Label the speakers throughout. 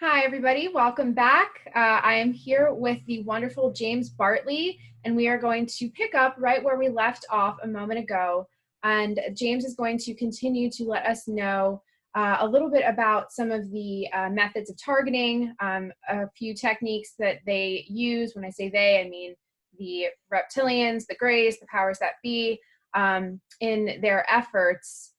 Speaker 1: Hi, everybody. Welcome back. I am here with the wonderful James Bartley, and we are going to pick up right where we left off a moment ago. And James is going to continue to let us know a little bit about some of the methods of targeting, a few techniques that they use. When I say they, I mean the reptilians, the Greys, the powers that be, in their efforts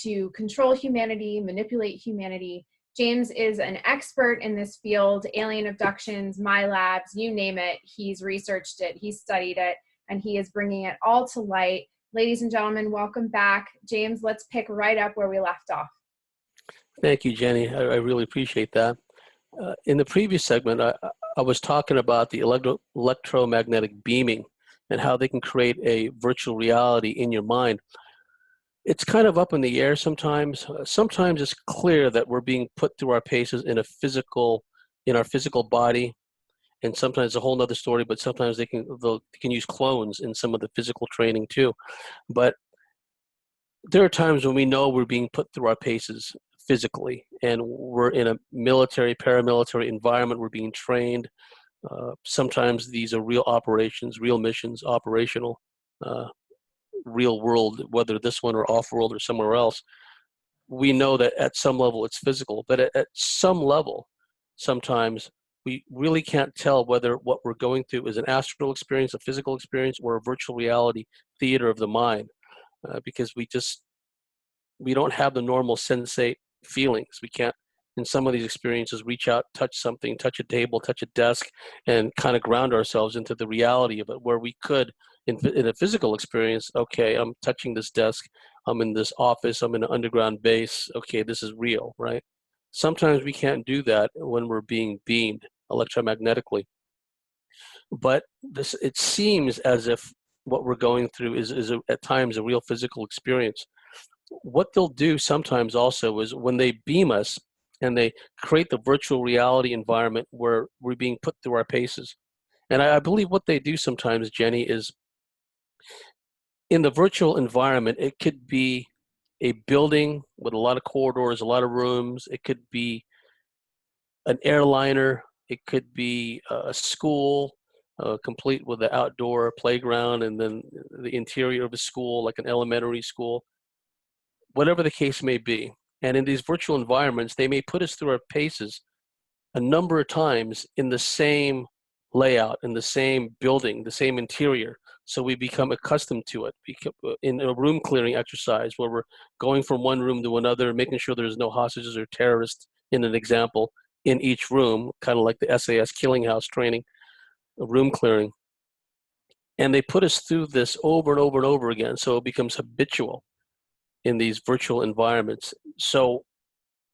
Speaker 1: to control humanity, manipulate humanity. James is an expert in this field, alien abductions, my labs, you name it. He's researched it, he's studied it, and he is bringing it all to light. Ladies and gentlemen, welcome back. James, let's pick right up where we left off.
Speaker 2: Thank you, Jenny. I really appreciate that. In the previous segment, I was talking about the electromagnetic beaming and how they can create a virtual reality in your mind. It's kind of up in the air sometimes. Sometimes it's clear that we're being put through our paces in our physical body, and sometimes a whole nother story. But sometimes they can use clones in some of the physical training too. But there are times when we know we're being put through our paces physically, and we're in a military, paramilitary environment. We're being trained. Sometimes these are real operations, real missions, operational. Real world, whether this one or off world or somewhere else, we know that at some level it's physical, but at some level, sometimes we really can't tell whether what we're going through is an astral experience, a physical experience, or a virtual reality theater of the mind, because we don't have the normal sensate feelings. We can't, in some of these experiences, reach out, touch something, touch a table, touch a desk, and kind of ground ourselves into the reality of it, where we could, in a physical experience, okay, I'm touching this desk, I'm in this office, I'm in an underground base, okay, this is real, right? Sometimes we can't do that when we're being beamed electromagnetically. But it seems as if what we're going through is at times a real physical experience. What they'll do sometimes also is when they beam us and they create the virtual reality environment where we're being put through our paces. And I believe what they do sometimes, Jenny, is in the virtual environment, it could be a building with a lot of corridors, a lot of rooms. It could be an airliner. It could be a school, complete with the outdoor playground and then the interior of a school, like an elementary school, whatever the case may be. And in these virtual environments, they may put us through our paces a number of times in the same layout, in the same building, the same interior. So we become accustomed to it. In a room clearing exercise where we're going from one room to another, making sure there's no hostages or terrorists, in an example, in each room, kind of like the SAS killing house training, room clearing. And they put us through this over and over and over again. So it becomes habitual in these virtual environments. So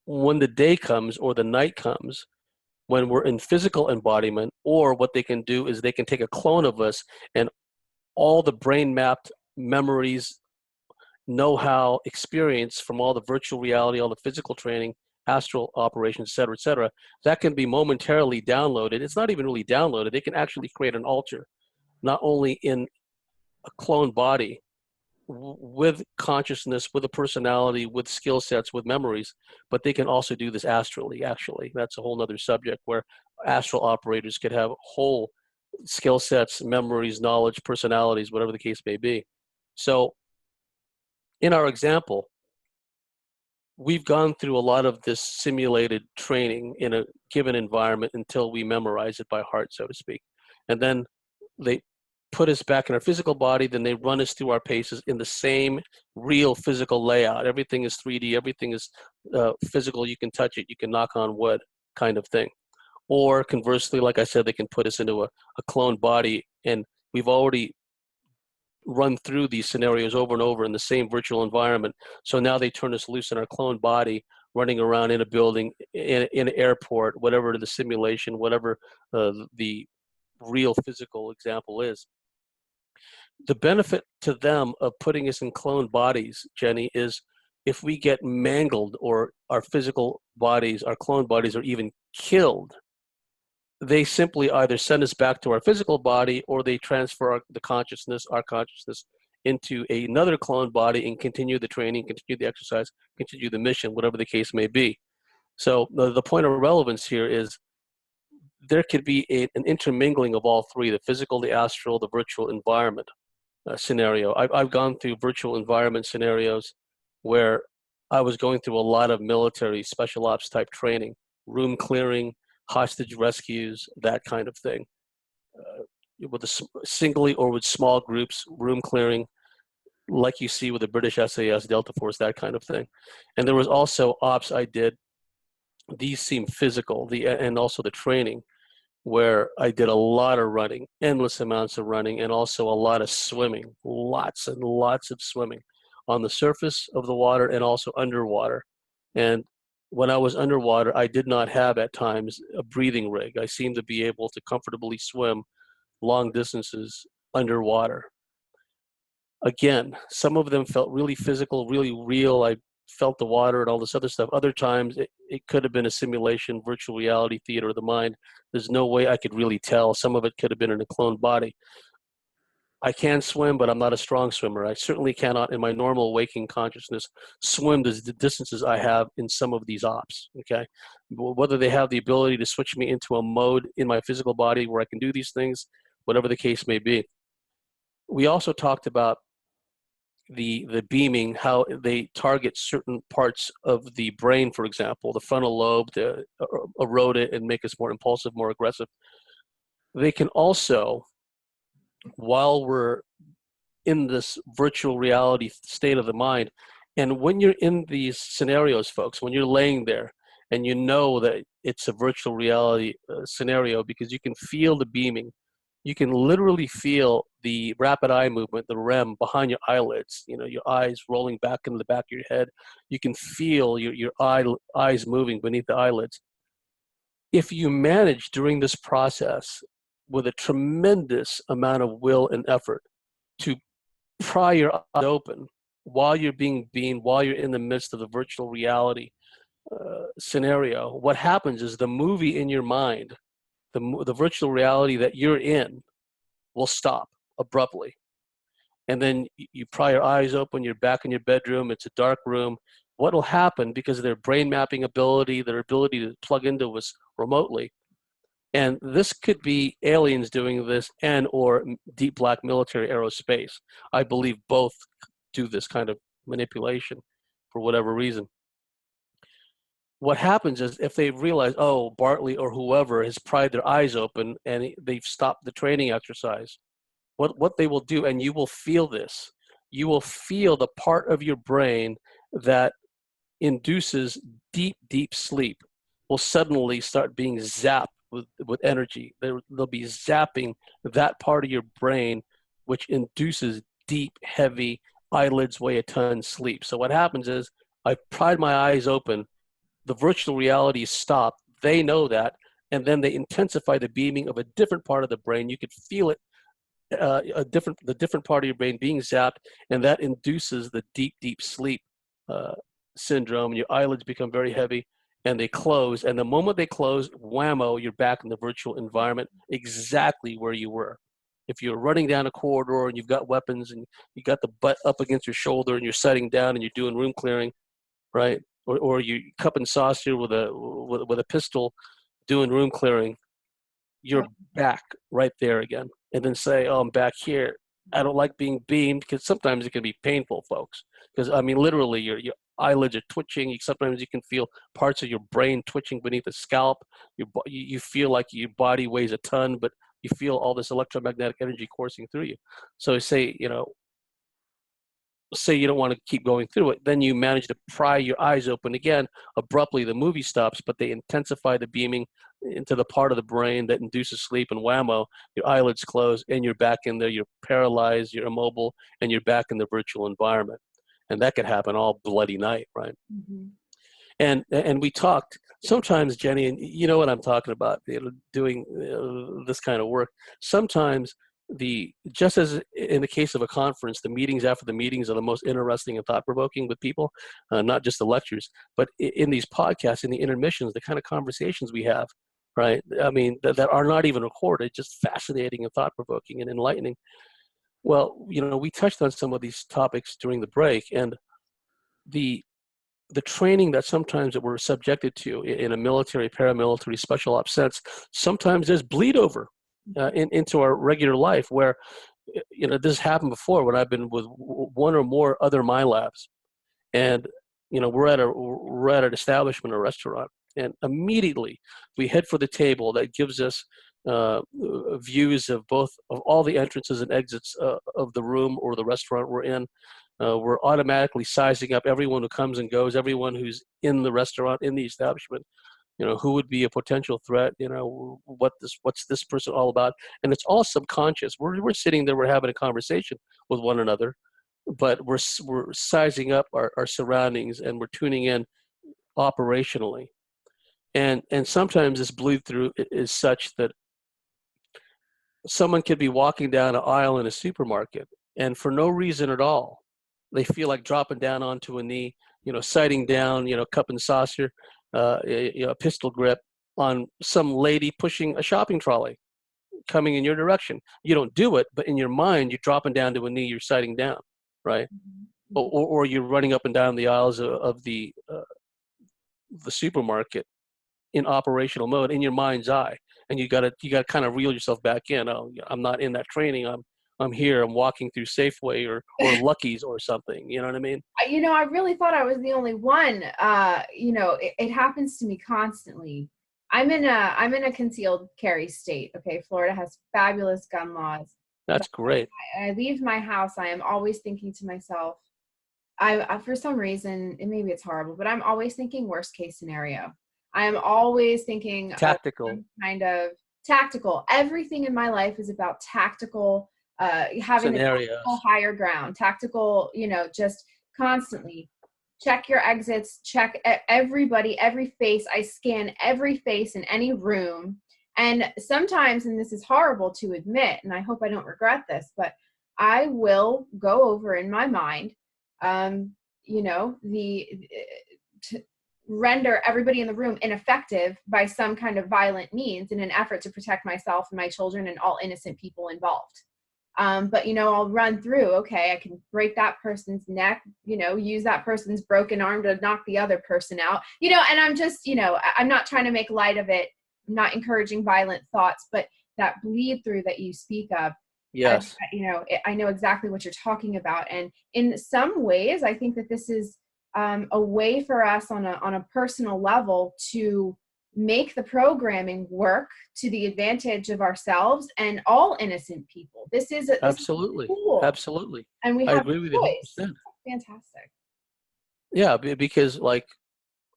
Speaker 2: when the day comes or the night comes, when we're in physical embodiment, or what they can do is they can take a clone of us and all the brain mapped memories, know-how, experience from all the virtual reality, all the physical training, astral operations, et cetera, that can be momentarily downloaded. It's not even really downloaded. They can actually create an alter, not only in a clone body, with consciousness, with a personality, with skill sets, with memories, but they can also do this astrally, actually. That's a whole nother subject where astral operators could have whole skill sets, memories, knowledge, personalities, whatever the case may be. So in our example, we've gone through a lot of this simulated training in a given environment until we memorize it by heart, so to speak. And then they put us back in our physical body, then they run us through our paces in the same real physical layout. Everything is 3D, everything is physical, you can touch it, you can knock on wood kind of thing. Or conversely, like I said, they can put us into a cloned body, and we've already run through these scenarios over and over in the same virtual environment. So now they turn us loose in our cloned body, running around in a building, in an airport, whatever the simulation, whatever the real physical example is. The benefit to them of putting us in cloned bodies, Jenny, is if we get mangled or our physical bodies, our cloned bodies are even killed, they simply either send us back to our physical body or they transfer our consciousness into another cloned body and continue the training, continue the exercise, continue the mission, whatever the case may be. So the point of relevance here is there could be an intermingling of all three: the physical, the astral, the virtual environment scenario. I've gone through virtual environment scenarios where I was going through a lot of military special ops type training, room clearing, hostage rescues, that kind of thing, with singly or with small groups, room clearing, like you see with the British SAS, Delta Force, that kind of thing. And there was also ops I did. These seem physical, and also the training, where I did a lot of running, endless amounts of running, and also a lot of swimming, lots and lots of swimming on the surface of the water and also underwater. And when I was underwater, I did not have at times a breathing rig. I seemed to be able to comfortably swim long distances underwater. Again, some of them felt really physical, really real. I felt the water and all this other stuff. Other times it could have been a simulation, virtual reality, theater of the mind. There's no way I could really tell. Some of it could have been in a cloned body. I can swim, but I'm not a strong swimmer. I certainly cannot, in my normal waking consciousness, swim the distances I have in some of these ops, okay? Whether they have the ability to switch me into a mode in my physical body where I can do these things, whatever the case may be. We also talked about the beaming, how they target certain parts of the brain, for example, the frontal lobe, to erode it and make us more impulsive, more aggressive. They can also, while we're in this virtual reality state of the mind, and when you're in these scenarios, folks, when you're laying there and you know that it's a virtual reality scenario because you can feel the beaming, you can literally feel the rapid eye movement, the REM, behind your eyelids, you know, your eyes rolling back into the back of your head. You can feel your eyes moving beneath the eyelids. If you manage during this process with a tremendous amount of will and effort to pry your eyes open while you're being beamed, while you're in the midst of the virtual reality scenario, what happens is the movie in your mind, the virtual reality that you're in, will stop abruptly. And then you pry your eyes open, you're back in your bedroom, it's a dark room. What will happen, because of their brain mapping ability, their ability to plug into us remotely, and this could be aliens doing this and or deep black military aerospace. I believe both do this kind of manipulation for whatever reason. What happens is if they realize, oh, Bartley or whoever has pried their eyes open and they've stopped the training exercise, what they will do, and you will feel this, you will feel the part of your brain that induces deep sleep will suddenly start being zapped with energy. They'll be zapping that part of your brain which induces deep, heavy, eyelids weigh a ton sleep. So what happens is I pried my eyes open, the virtual reality is stopped, they know that, and then they intensify the beaming of a different part of the brain. You could feel it, the different part of your brain being zapped, and that induces the deep sleep syndrome. Your eyelids become very heavy and they close. And the moment they close, whammo, you're back in the virtual environment exactly where you were. If you're running down a corridor and you've got weapons and you got the butt up against your shoulder and you're sitting down and you're doing room clearing, right? Or you cup and saucer with a pistol doing room clearing, you're back right there again. And then say, oh, I'm back here. I don't like being beamed, because sometimes it can be painful, folks. Because, I mean, literally, your eyelids are twitching. Sometimes you can feel parts of your brain twitching beneath the scalp. You feel like your body weighs a ton, but you feel all this electromagnetic energy coursing through you. So say, say you don't want to keep going through it, then you manage to pry your eyes open again. Abruptly, the movie stops, but they intensify the beaming into the part of the brain that induces sleep, and whammo, your eyelids close and you're back in there. You're paralyzed, you're immobile, and you're back in the virtual environment. And that could happen all bloody night, right? Mm-hmm. And we talked sometimes, Jenny, and you know what I'm talking about, doing this kind of work. Sometimes just as in the case of a conference, the meetings after the meetings are the most interesting and thought-provoking with people, not just the lectures, but in these podcasts, in the intermissions, the kind of conversations we have, right? I mean, that are not even recorded, just fascinating and thought-provoking and enlightening. Well, we touched on some of these topics during the break, and the the training that sometimes that we're subjected to in a military, paramilitary, special ops sense, sometimes there's bleed over into our regular life where, this happened before when I've been with one or more other my labs, and we're at an establishment or restaurant, and immediately we head for the table that gives us views of all the entrances and exits of the room or the restaurant we're in. We're automatically sizing up everyone who comes and goes, everyone who's in the restaurant, in the establishment. Who would be a potential threat? What's this person all about? And it's all subconscious. We're sitting there, we're having a conversation with one another, but we're sizing up our surroundings, and we're tuning in operationally. And sometimes this bleed through is such that someone could be walking down an aisle in a supermarket, and for no reason at all, they feel like dropping down onto a knee, sighting down, cup and saucer, a pistol grip on some lady pushing a shopping trolley coming in your direction. You don't do it, but in your mind, you're dropping down to a knee, you're sighting down, right?
Speaker 1: Mm-hmm.
Speaker 2: Or you're running up and down the aisles of the supermarket in operational mode in your mind's eye, and you gotta kind of reel yourself back in. Oh, I'm not in that training. I'm here. I'm walking through Safeway or Lucky's or something. You know what I mean?
Speaker 1: I really thought I was the only one. It happens to me constantly. I'm in a concealed carry state. Okay, Florida has fabulous gun laws.
Speaker 2: That's great.
Speaker 1: I leave my house, I am always thinking to myself, I for some reason, and maybe it's horrible, but I'm always thinking worst case scenario. I am always thinking
Speaker 2: Tactical.
Speaker 1: Of kind of tactical. Everything in my life is about tactical, having a tactical higher ground, tactical, just constantly check your exits, check everybody, every face. I scan every face in any room. And sometimes, and this is horrible to admit, and I hope I don't regret this, but I will go over in my mind, to render everybody in the room ineffective by some kind of violent means in an effort to protect myself and my children and all innocent people involved. But I'll run through, okay, I can break that person's neck, use that person's broken arm to knock the other person out, and I'm just, I'm not trying to make light of it. I'm not encouraging violent thoughts, but that bleed through that you speak of,
Speaker 2: yes,
Speaker 1: I know exactly what you're talking about. And in some ways, I think that this is a way for us on a personal level to make the programming work to the advantage of ourselves and all innocent people. This is
Speaker 2: absolutely,
Speaker 1: cool.
Speaker 2: absolutely.
Speaker 1: And we
Speaker 2: I
Speaker 1: have
Speaker 2: agree with
Speaker 1: choice.
Speaker 2: you 100%.
Speaker 1: Fantastic.
Speaker 2: Yeah, because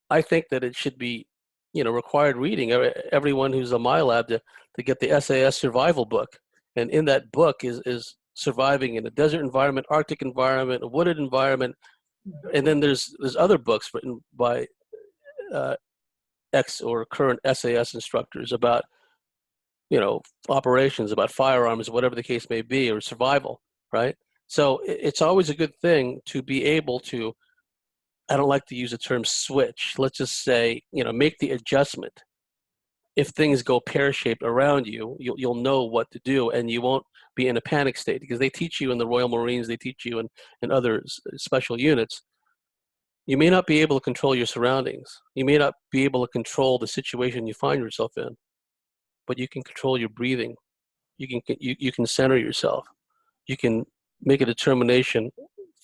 Speaker 2: I think that it should be, required reading. Everyone who's a MyLab to get the SAS survival book, and in that book is surviving in a desert environment, Arctic environment, a wooded environment, and then there's other books written by ex or current SAS instructors about operations, about firearms, whatever the case may be, or survival, right? So it's always a good thing to be able to, I don't like to use the term switch, let's just say, make the adjustment. If things go pear-shaped around you, you'll know what to do, and you won't be in a panic state, because they teach you in the Royal Marines, they teach you in other special units. You may not be able to control your surroundings. You may not be able to control the situation you find yourself in, but you can control your breathing. You can center yourself. You can make a determination,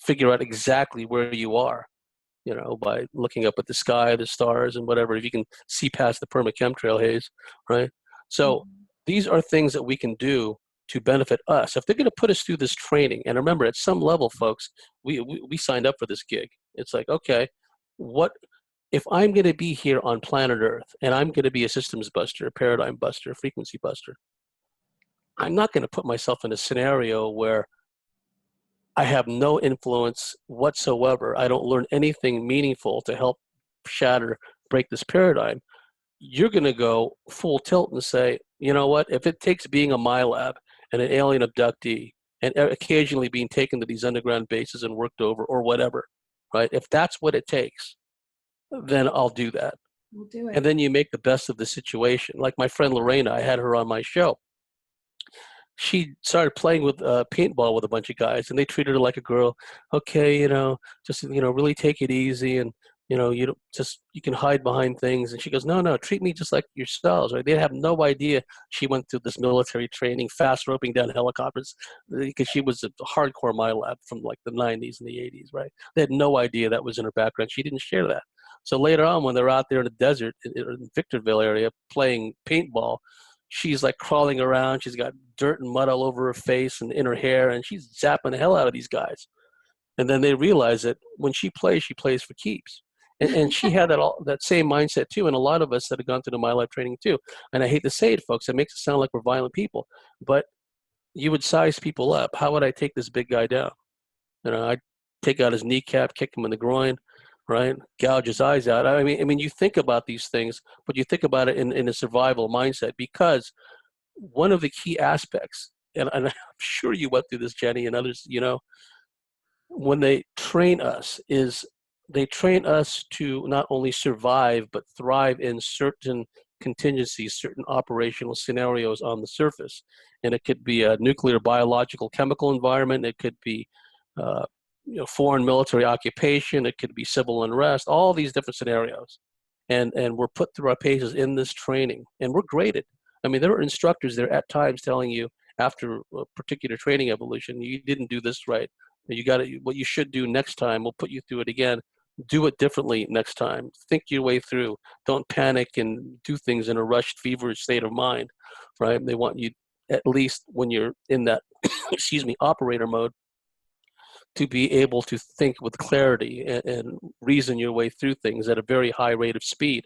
Speaker 2: figure out exactly where you are, by looking up at the sky, the stars, and whatever. If you can see past the perma chemtrail haze, right? So these are things that we can do to benefit us. If they're going to put us through this training, and remember, at some level, folks, we signed up for this gig. It's like, okay, what if I'm going to be here on planet Earth and I'm going to be a systems buster, a paradigm buster, a frequency buster? I'm not going to put myself in a scenario where I have no influence whatsoever. I don't learn anything meaningful to help break this paradigm. You're going to go full tilt and say, you know what, if it takes being a MyLab and an alien abductee and occasionally being taken to these underground bases and worked over or whatever, right? If that's what it takes, then I'll do that.
Speaker 1: We'll do it.
Speaker 2: And then you make the best of the situation. Like my friend Lorena, I had her on my show. She started playing with paintball with a bunch of guys, and they treated her like a girl. Okay, just really take it easy, and You don't just, you can hide behind things. And she goes, no, no, treat me just like yourselves, right? They have no idea she went through this military training, fast roping down helicopters, because she was a hardcore MyLab from like the 90s and the 80s, right? They had no idea that was in her background. She didn't share that. So later on, when they're out there in the desert in Victorville area playing paintball, she's like crawling around. She's got dirt and mud all over her face and in her hair, and she's zapping the hell out of these guys. And then they realize that when she plays for keeps. And she had that same mindset too. And a lot of us that have gone through the My Life training too. And I hate to say it, folks, it makes it sound like we're violent people, but you would size people up. How would I take this big guy down? I'd take out his kneecap, kick him in the groin, right? Gouge his eyes out. I mean, you think about these things, but you think about it in a survival mindset, because one of the key aspects, and I'm sure you went through this, Jenny, and others, when they train us, is they train us to not only survive, but thrive in certain contingencies, certain operational scenarios on the surface. And it could be a nuclear, biological, chemical environment. It could be foreign military occupation. It could be civil unrest, all these different scenarios. And we're put through our paces in this training, and we're graded. I mean, there are instructors there at times telling you after a particular training evolution, you didn't do this right. You got to, what you should do next time, we'll put you through it again. Do it differently next time. Think your way through. Don't panic and do things in a rushed, feverish state of mind, right? They want you, at least when you're in that, excuse me, operator mode, to be able to think with clarity and reason your way through things at a very high rate of speed.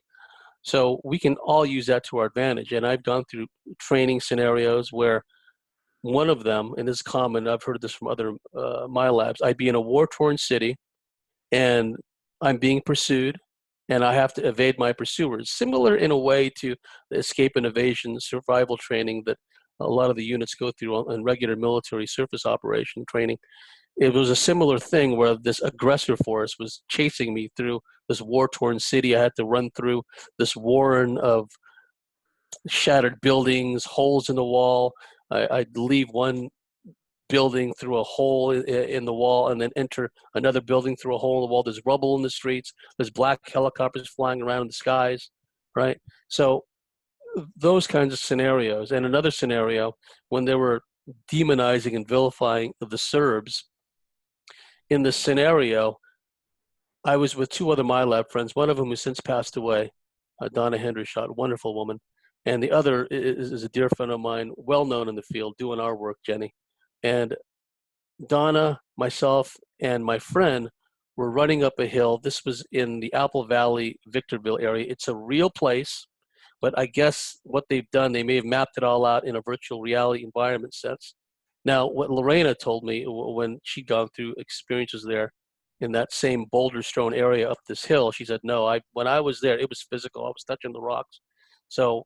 Speaker 2: So we can all use that to our advantage. And I've gone through training scenarios where one of them, and it's common, I've heard this from other My Labs, I'd be in a war-torn city and I'm being pursued and I have to evade my pursuers. Similar in a way to the escape and evasion survival training that a lot of the units go through in regular military surface operation training. It was a similar thing where this aggressor force was chasing me through this war-torn city. I had to run through this warren of shattered buildings, holes in the wall. I'd leave one building through a hole in the wall and then enter another building through a hole in the wall. There's rubble in the streets. There's black helicopters flying around in the skies, right? So those kinds of scenarios. And another scenario, when they were demonizing and vilifying the Serbs, in the scenario, I was with two other My Lab friends, one of whom has since passed away, Donna Hendershot, wonderful woman. And the other is a dear friend of mine, well known in the field, doing our work, Jenny. And Donna, myself, and my friend were running up a hill. This was in the Apple Valley, Victorville area. It's a real place, but I guess what they've done, they may have mapped it all out in a virtual reality environment sense. Now, what Lorena told me when she'd gone through experiences there in that same boulder-strewn area up this hill, she said, no, when I was there, it was physical. I was touching the rocks. So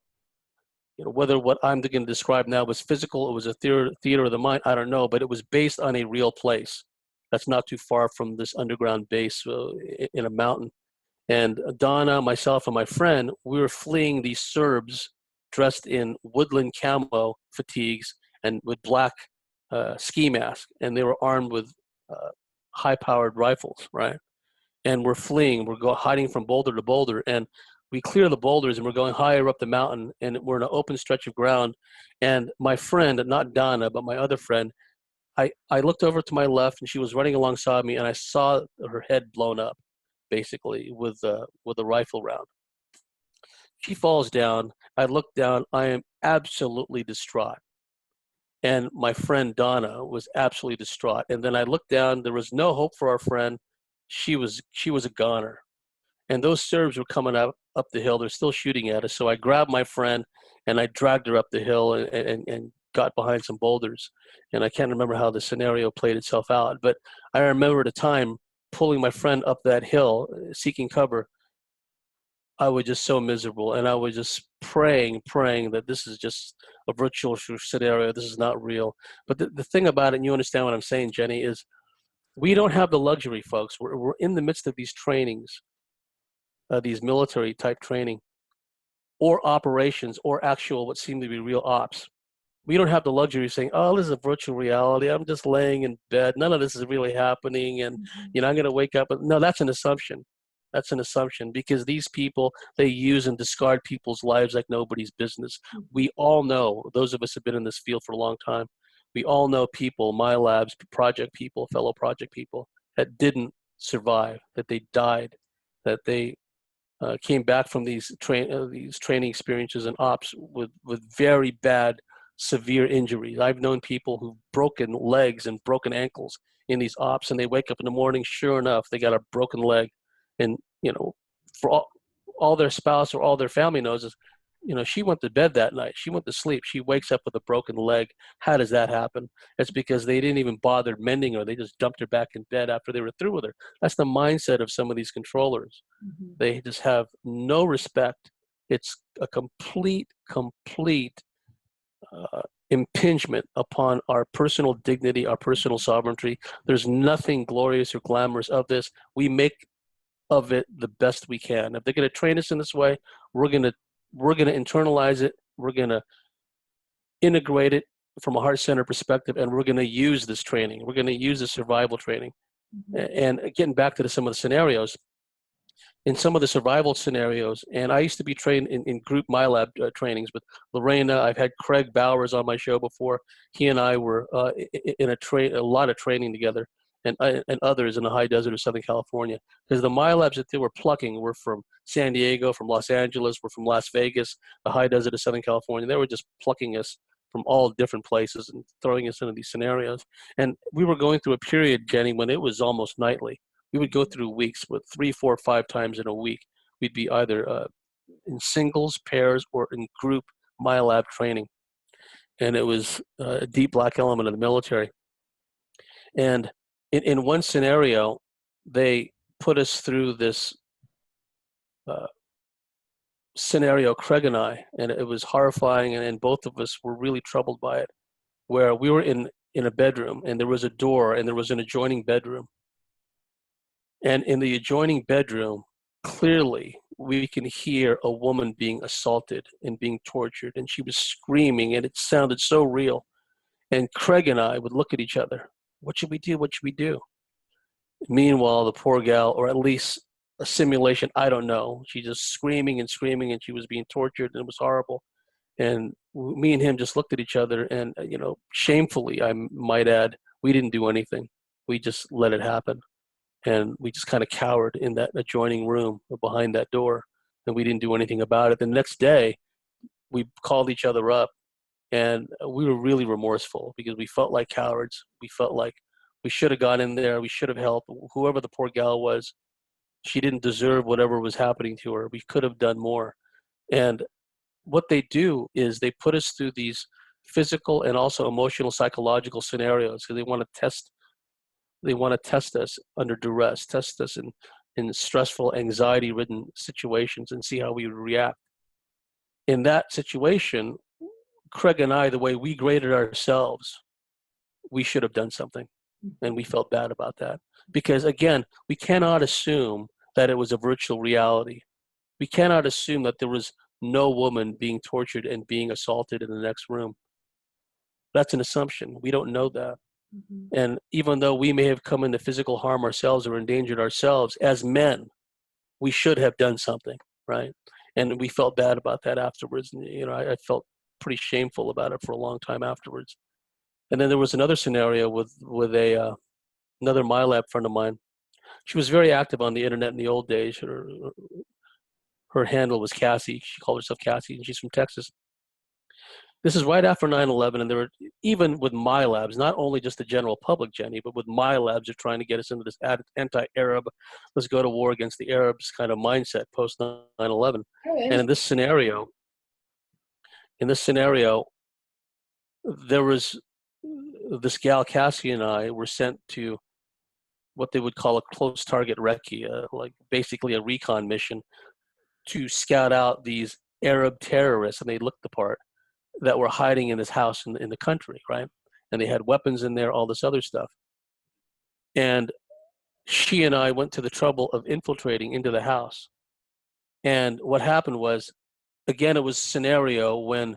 Speaker 2: whether what I'm going to describe now was physical, it was a theater of the mind, I don't know, but it was based on a real place. That's not too far from this underground base in a mountain. And Donna, myself, and my friend, we were fleeing these Serbs dressed in woodland camo fatigues and with black ski masks, and they were armed with high-powered rifles, right? And we're fleeing, hiding from boulder to boulder, and we clear the boulders and we're going higher up the mountain, and we're in an open stretch of ground. And my friend, not Donna, but my other friend, I looked over to my left and she was running alongside me, and I saw her head blown up, basically, with a rifle round. She falls down. I look down. I am absolutely distraught. And my friend Donna was absolutely distraught. And then I looked down. There was no hope for our friend. She was a goner. And those Serbs were coming up the hill. They're still shooting at us. So I grabbed my friend and I dragged her up the hill and got behind some boulders. And I can't remember how the scenario played itself out. But I remember at the time pulling my friend up that hill, seeking cover. I was just so miserable. And I was just praying that this is just a virtual scenario. This is not real. But the thing about it, and you understand what I'm saying, Jenny, is we don't have the luxury, folks. We're in the midst of these trainings. These military type training or operations or actual what seem to be real ops. We don't have the luxury of saying, oh, this is a virtual reality. I'm just laying in bed. None of this is really happening. And, I'm going to wake up. No, that's an assumption. That's an assumption, because these people, they use and discard people's lives like nobody's business. We all know, those of us who have been in this field for a long time, we all know people, my labs, project people, fellow project people, that didn't survive, that they died, that they came back from these training experiences and ops with very bad, severe injuries. I've known people who've broken legs and broken ankles in these ops, and they wake up in the morning, sure enough, they got a broken leg. And, for all their spouse or all their family knows is, she went to bed that night. She went to sleep. She wakes up with a broken leg. How does that happen? It's because they didn't even bother mending her. They just dumped her back in bed after they were through with her. That's the mindset of some of these controllers.
Speaker 1: Mm-hmm.
Speaker 2: They just have no respect. It's a complete impingement upon our personal dignity, our personal sovereignty. There's nothing glorious or glamorous of this. We make of it the best we can. If they're going to train us in this way, we're going to internalize it. We're going to integrate it from a heart-centered perspective, and we're going to use this training. We're going to use the survival training. Mm-hmm. And getting back to some of the scenarios, in some of the survival scenarios, and I used to be trained in group MyLab trainings with Lorena. I've had Craig Bowers on my show before. He and I were in a lot of training together, and others in the high desert of Southern California. Because the MyLabs that they were plucking were from San Diego, from Los Angeles, were from Las Vegas, the high desert of Southern California. They were just plucking us from all different places and throwing us into these scenarios. And we were going through a period, Jenny, when it was almost nightly. We would go through weeks with 3, 4, 5 times in a week. We'd be either in singles, pairs, or in group MyLab training. And it was a deep black element of the military. And in one scenario, they put us through this scenario, Craig and I, and it was horrifying, and both of us were really troubled by it, where we were in a bedroom, and there was a door, and there was an adjoining bedroom. And in the adjoining bedroom, clearly we can hear a woman being assaulted and being tortured, and she was screaming, and it sounded so real. And Craig and I would look at each other. What should we do? What should we do? Meanwhile, the poor gal, or at least a simulation, I don't know. She's just screaming and screaming, and she was being tortured, and it was horrible. And me and him just looked at each other, and shamefully, I might add, we didn't do anything. We just let it happen. And we just kind of cowered in that adjoining room behind that door, and we didn't do anything about it. The next day, we called each other up, and we were really remorseful because we felt like cowards. We felt like we should have gone in there. We should have helped. Whoever the poor gal was, she didn't deserve whatever was happening to her. We could have done more. And what they do is they put us through these physical and also emotional, psychological scenarios because they want to test us under duress, test us in stressful, anxiety-ridden situations and see how we would react. In that situation, Craig and I, the way we graded ourselves, we should have done something. And we felt bad about that. Because again, we cannot assume that it was a virtual reality. We cannot assume that there was no woman being tortured and being assaulted in the next room. That's an assumption. We don't know that. Mm-hmm. And even though we may have come into physical harm ourselves or endangered ourselves, as men, we should have done something, right? And we felt bad about that afterwards. And, I felt pretty shameful about it for a long time afterwards. And then there was another scenario with another MyLab friend of mine. She was very active on the internet in the old days. Her handle was Cassie. She called herself Cassie, and she's from Texas. This is right after 9/11, and there were, even with MyLabs, not only just the general public, Jenny, but with MyLabs, they're trying to get us into this anti-Arab, let's go to war against the Arabs kind of mindset post 9/11. And in this scenario, there was this gal, Cassie, and I were sent to what they would call a close target recce, like basically a recon mission to scout out these Arab terrorists, and they looked the part, that were hiding in this house in the country, right? And they had weapons in there, all this other stuff. And she and I went to the trouble of infiltrating into the house. And what happened was, again, it was a scenario when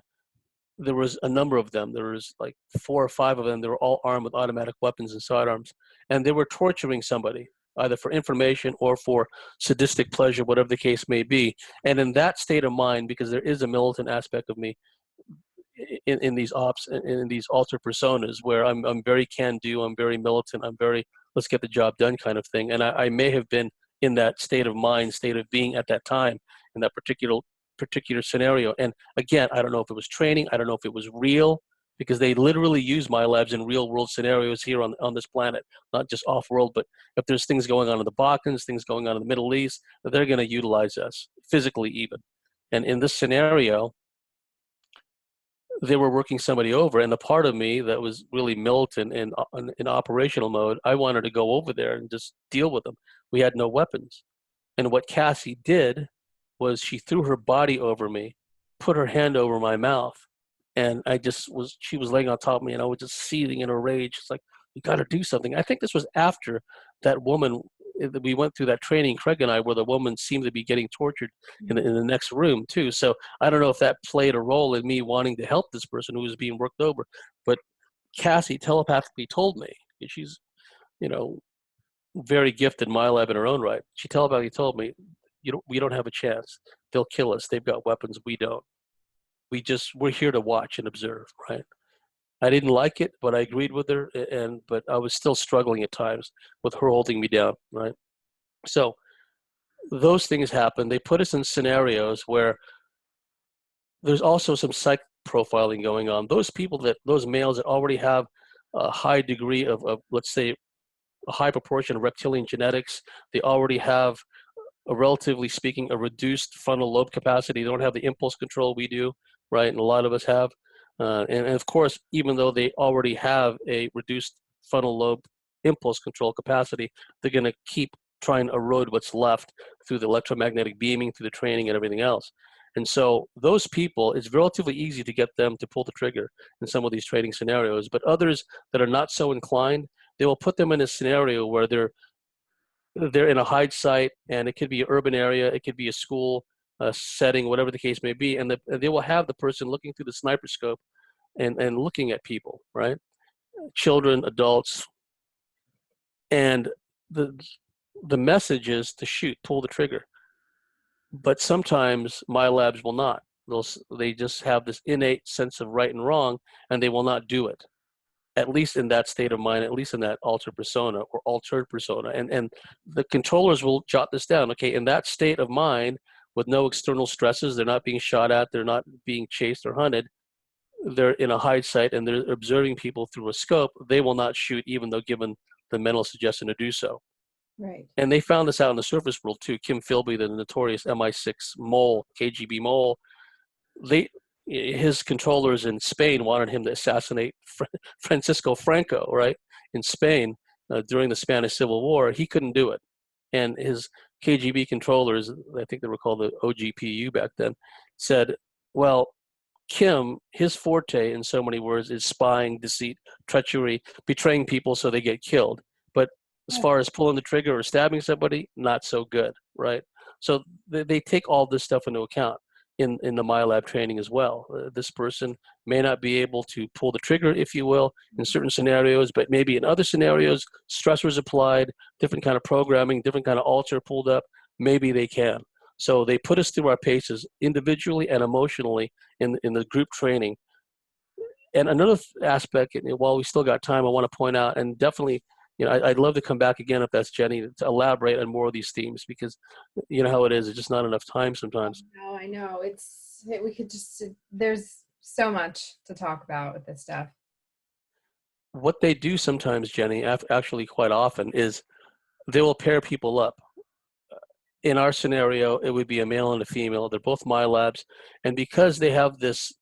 Speaker 2: there was a number of them. There was like 4 or 5 of them. They were all armed with automatic weapons and sidearms. And they were torturing somebody. either for information or for sadistic pleasure, whatever the case may be. And in that state of mind, because there is a militant aspect of me in these ops, in these alter personas, where I'm very can do, I'm very militant, I'm very let's get the job done kind of thing. And I may have been in that state of mind, state of being at that time in that particular scenario. And again, I don't know if it was training, I don't know if it was real, because they literally use my labs in real world scenarios here on this planet, not just off world. But if there's things going on in the Balkans, things going on in the Middle East, they're going to utilize us physically even. And in this scenario, they were working somebody over, and the part of me that was really militant in operational mode, I wanted to go over there and just deal with them. We had no weapons. And what Cassie did was she threw her body over me, put her hand over my mouth, and she was laying on top of me, and I was just seething in a rage. It's like, you got to do something. I think this was after that woman, we went through that training, Craig and I, where the woman seemed to be getting tortured in the next room too. So I don't know if that played a role in me wanting to help this person who was being worked over. But Cassie telepathically told me, she's, very gifted in my lab in her own right. She telepathically told me, we don't have a chance. They'll kill us. They've got weapons. We don't. We're here to watch and observe, right? I didn't like it, but I agreed with her, but I was still struggling at times with her holding me down, right? So those things happen. They put us in scenarios where there's also some psych profiling going on. Those males that already have a high degree of let's say, a high proportion of reptilian genetics, they already have, relatively speaking, a reduced frontal lobe capacity. They don't have the impulse control we do, right? And a lot of us have. And of course, even though they already have a reduced frontal lobe impulse control capacity, they're going to keep trying to erode what's left through the electromagnetic beaming, through the training and everything else. And so those people, it's relatively easy to get them to pull the trigger in some of these training scenarios. But others that are not so inclined, they will put them in a scenario where they're in a hide site, and it could be an urban area, it could be a school setting, whatever the case may be, and they will have the person looking through the sniper scope and looking at people, right? Children, adults, and the message is to shoot, pull the trigger. But sometimes my labs will not. They just have this innate sense of right and wrong, and they will not do it. At least in that state of mind, at least in that altered persona or altered persona. And the controllers will jot this down. Okay, in that state of mind, with no external stresses, they're not being shot at, they're not being chased or hunted, they're in a hide site and they're observing people through a scope, they will not shoot even though given the mental suggestion to do so.
Speaker 1: Right.
Speaker 2: And they found this out in the surface world too. Kim Philby, the notorious MI6 mole, KGB mole, his controllers in Spain wanted him to assassinate Francisco Franco, right, in Spain during the Spanish Civil War. He couldn't do it. And his KGB controllers, I think they were called the OGPU back then, said, well, Kim, his forte, in so many words, is spying, deceit, treachery, betraying people so they get killed. But as far as pulling the trigger or stabbing somebody, not so good, right? So they take all this stuff into account in the MyLab training as well. This person may not be able to pull the trigger, if you will, in certain scenarios, but maybe in other scenarios, stressors applied, different kind of programming, different kind of alter pulled up, maybe they can. So they put us through our paces individually and emotionally in the group training. And another aspect, while we still got time, I want to point out, and definitely, I'd love to come back again if that's Jenny, to elaborate on more of these themes, because you know how it is. It's just not enough time sometimes.
Speaker 1: No, I know. There's so much to talk about with this stuff.
Speaker 2: What they do sometimes, Jenny, actually quite often, is they will pair people up. In our scenario, it would be a male and a female. They're both my labs. And because they have this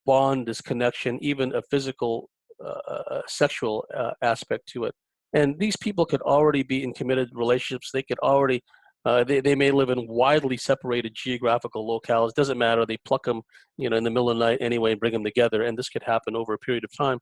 Speaker 2: bond, this connection, even a physical sexual aspect to it. And these people could already be in committed relationships. They could already, they may live in widely separated geographical locales. Doesn't matter. They pluck them, in the middle of the night anyway and bring them together. And this could happen over a period of time.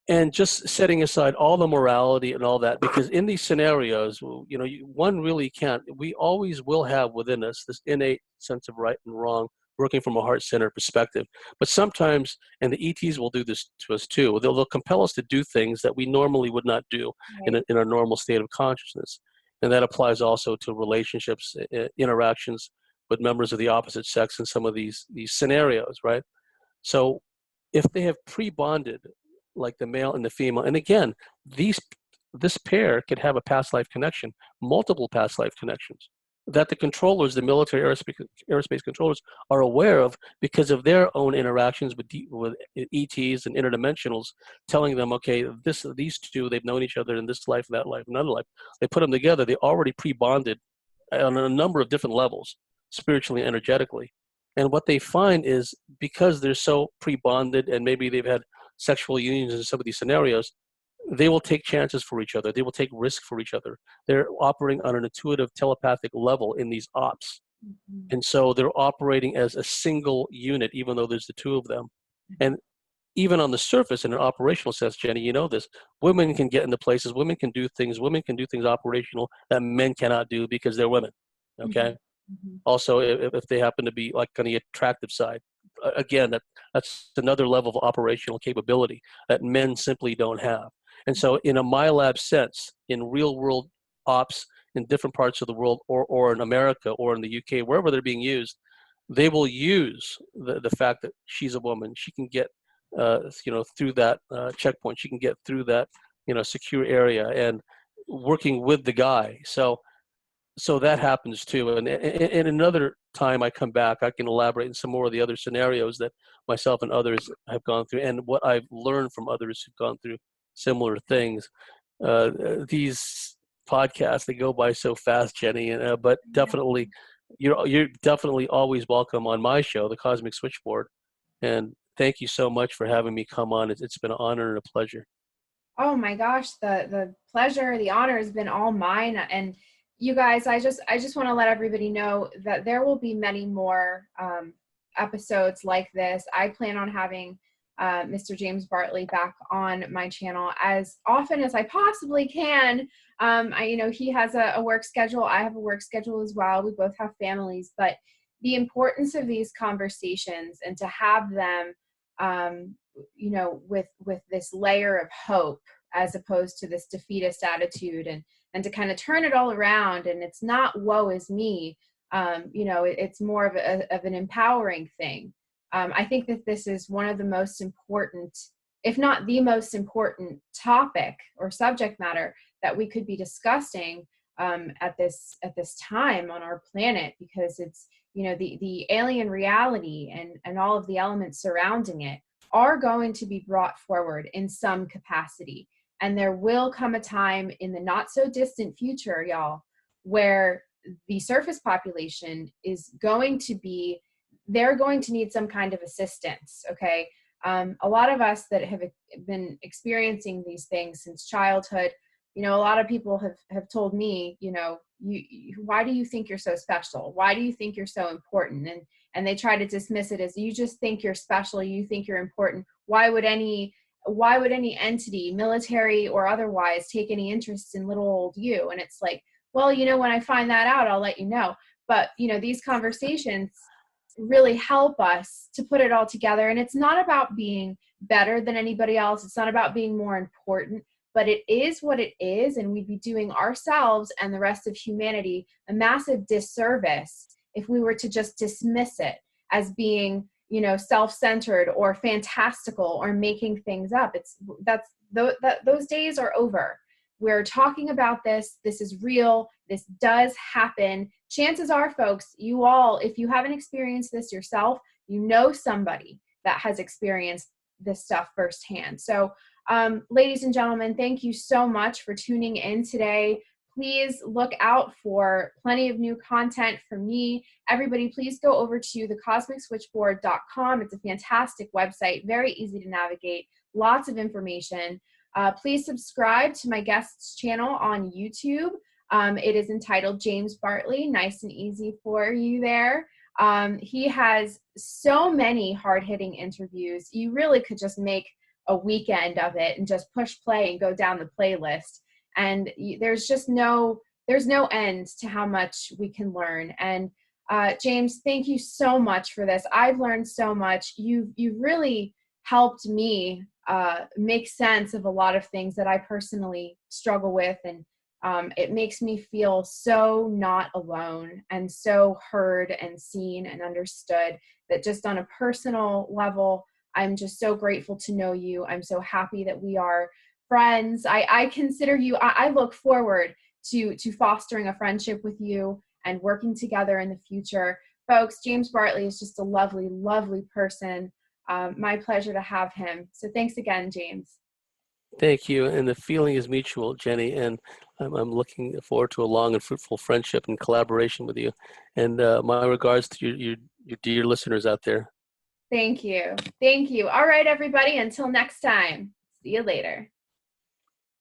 Speaker 2: And just setting aside all the morality and all that, because in these scenarios, one really can't. We always will have within us this innate sense of right and wrong. working from a heart-centered perspective. But sometimes, and the ETs will do this to us too, they'll compel us to do things that we normally would not do
Speaker 1: Right.
Speaker 2: in our normal state of consciousness. And that applies also to relationships, interactions with members of the opposite sex in some of these scenarios, right? So if they have pre-bonded, like the male and the female, and again, this pair could have a past life connection, multiple past life connections, that the controllers, the military aerospace controllers, are aware of because of their own interactions with ETs and interdimensionals, telling them, okay, these two, they've known each other in this life, that life, another life. They put them together. They already pre-bonded on a number of different levels, spiritually, energetically. And what they find is because they're so pre-bonded and maybe they've had sexual unions in some of these scenarios, they will take chances for each other. They will take risk for each other. They're operating on an intuitive telepathic level in these ops.
Speaker 1: Mm-hmm.
Speaker 2: And so they're operating as a single unit, even though there's the two of them. And even on the surface, in an operational sense, Jenny, you know this, women can get into places, women can do things operational that men cannot do because they're women, okay?
Speaker 1: Mm-hmm.
Speaker 2: Also, if they happen to be like on the attractive side, again, that's another level of operational capability that men simply don't have. And so in a MyLab sense, in real world ops in different parts of the world, or in America or in the UK, wherever they're being used, they will use the fact that she's a woman. She can get, through that checkpoint. She can get through that, secure area and working with the guy. So that happens too. And another time I come back, I can elaborate on some more of the other scenarios that myself and others have gone through and what I've learned from others who've gone through similar things. These podcasts, they go by so fast, Jenny, but definitely, you're definitely always welcome on my show, The Cosmic Switchboard. And thank you so much for having me come on. It's been an honor and a pleasure.
Speaker 1: Oh my gosh, the pleasure, the honor has been all mine. And you guys, I just want to let everybody know that there will be many more episodes like this. I plan on having Mr. James Bartley back on my channel as often as I possibly can. He has a work schedule. I have a work schedule as well. We both have families, but the importance of these conversations and to have them, with this layer of hope as opposed to this defeatist attitude, and to kind of turn it all around. And it's not woe is me. It's more of an empowering thing. I think that this is one of the most important, if not the most important topic or subject matter that we could be discussing at this time on our planet, because it's, the alien reality and all of the elements surrounding it are going to be brought forward in some capacity. And there will come a time in the not so distant future, y'all, where the surface population is going to be, they're going to need some kind of assistance, okay? A lot of us that have been experiencing these things since childhood, a lot of people have told me, why do you think you're so special? Why do you think you're so important? And they try to dismiss it as, you just think you're special, you think you're important. Why would any entity, military or otherwise, take any interest in little old you? And it's like, well, when I find that out, I'll let you know. But, these conversations really help us to put it all together. And it's not about being better than anybody else. It's not about being more important, but it is what it is. And we'd be doing ourselves and the rest of humanity a massive disservice if we were to just dismiss it as being, self-centered or fantastical or making things up. Those days are over. We're talking about this. This is real. This does happen. Chances are, folks, you all, if you haven't experienced this yourself, you know somebody that has experienced this stuff firsthand. So, ladies and gentlemen, thank you so much for tuning in today. Please look out for plenty of new content from me. Everybody, please go over to thecosmicswitchboard.com. It's a fantastic website, very easy to navigate, lots of information. Please subscribe to my guest's channel on YouTube. It is entitled James Bartley, nice and easy for you there. He has so many hard-hitting interviews. You really could just make a weekend of it and just push play and go down the playlist. And there's no end to how much we can learn. And James, thank you so much for this. I've learned so much. You've really helped me make sense of a lot of things that I personally struggle with, and it makes me feel so not alone and so heard and seen and understood, that just on a personal level, I'm just so grateful to know you. I'm so happy that we are friends. I consider you, I look forward to fostering a friendship with you and working together in the future. Folks, James Bartley is just a lovely, lovely person. My pleasure to have him. So thanks again, James.
Speaker 2: Thank you. And the feeling is mutual, Jenny. And I'm looking forward to a long and fruitful friendship and collaboration with you. And my regards to your dear listeners out there.
Speaker 1: Thank you. Thank you. All right, everybody. Until next time. See you later.